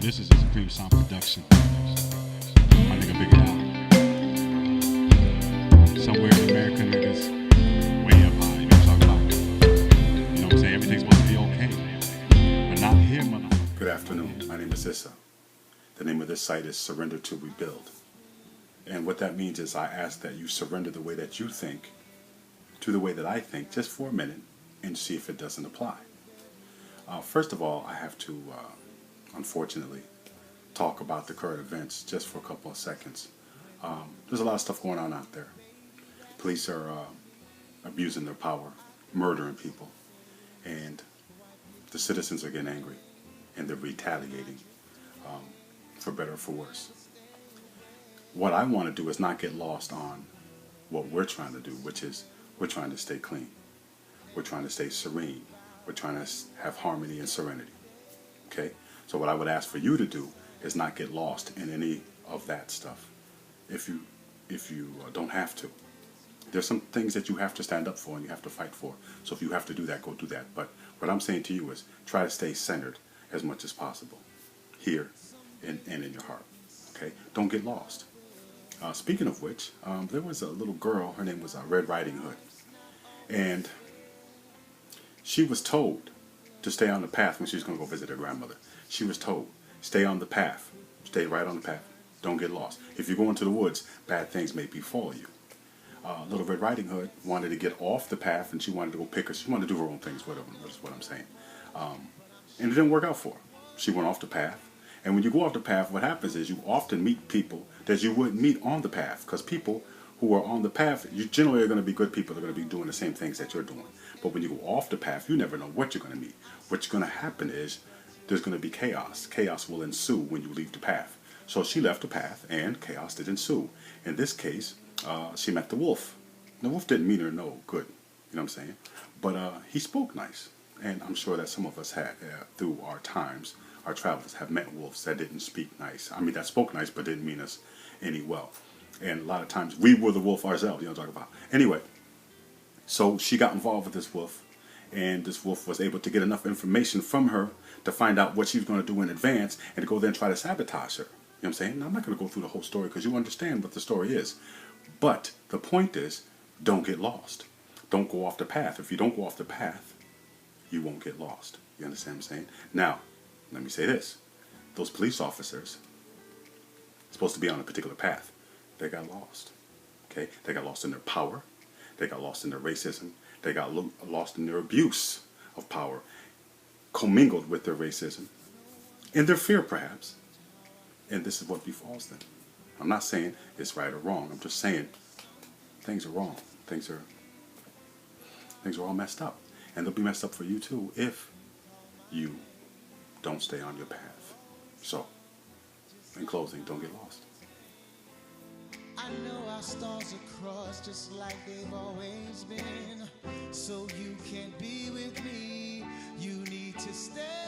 this is a Supreme Sound production. My nigga Big Al. Somewhere in America, niggas way up high. You know what I'm talking about? You know what I'm saying? Everything's supposed to be okay. But not here, mother. Good afternoon. My name is Issa. The name of this site is Surrender to Rebuild. And what that means is I ask that you surrender the way that you think to the way that I think just for a minute and see if it doesn't apply. First of all, I have to, unfortunately, talk about the current events just for a couple of seconds. There's a lot of stuff going on out there. Police are abusing their power, murdering people, and the citizens are getting angry, and they're retaliating, for better or for worse. What I want to do is not get lost on what we're trying to do, which is we're trying to stay clean. We're trying to stay serene. We're trying to have harmony and serenity. Okay? So what I would ask for you to do is not get lost in any of that stuff. If you don't have to. There's some things that you have to stand up for and you have to fight for. So if you have to do that, go do that. But what I'm saying to you is try to stay centered as much as possible. Here and in your heart. Okay? Don't get lost. Speaking of which, there was a little girl, her name was Red Riding Hood. And she was told to stay on the path when she was going to go visit her grandmother. She was told, stay on the path. Stay right on the path. Don't get lost. If you go into the woods, bad things may befall you. Little Red Riding Hood wanted to get off the path and she wanted to go pick her. She wanted to do her own things, whatever, that's what I'm saying. And it didn't work out for her. She went off the path. And when you go off the path, what happens is you often meet people that you wouldn't meet on the path. Because people who are on the path, you generally are going to be good people. They're going to be doing the same things that you're doing. But when you go off the path, you never know what you're going to meet. What's going to happen is there's going to be chaos. Chaos will ensue when you leave the path. So she left the path and chaos did ensue. In this case, she met the wolf. The wolf didn't mean her no good. You know what I'm saying? But he spoke nice. And I'm sure that some of us had, through our times, our travels, have met wolves that didn't speak nice. I mean, that spoke nice but didn't mean us any well. And a lot of times we were the wolf ourselves, you know what I'm talking about. Anyway, so she got involved with this wolf, and this wolf was able to get enough information from her to find out what she was going to do in advance and to go there and try to sabotage her. You know what I'm saying? Now, I'm not going to go through the whole story because you understand what the story is. But the point is, don't get lost. Don't go off the path. If you don't go off the path, you won't get lost. You understand what I'm saying? Now, let me say this. Those police officers supposed to be on a particular path. They got lost. Okay? They got lost in their power. They got lost in their racism. They got lost in their abuse of power, commingled with their racism, and their fear perhaps. And this is what befalls them. I'm not saying it's right or wrong. I'm just saying things are wrong. Things are all messed up. And they'll be messed up for you too if you don't stay on your path. So, in closing, don't get lost. I know our stars are crossed just like they've always been. So you can't be with me. You need to stay.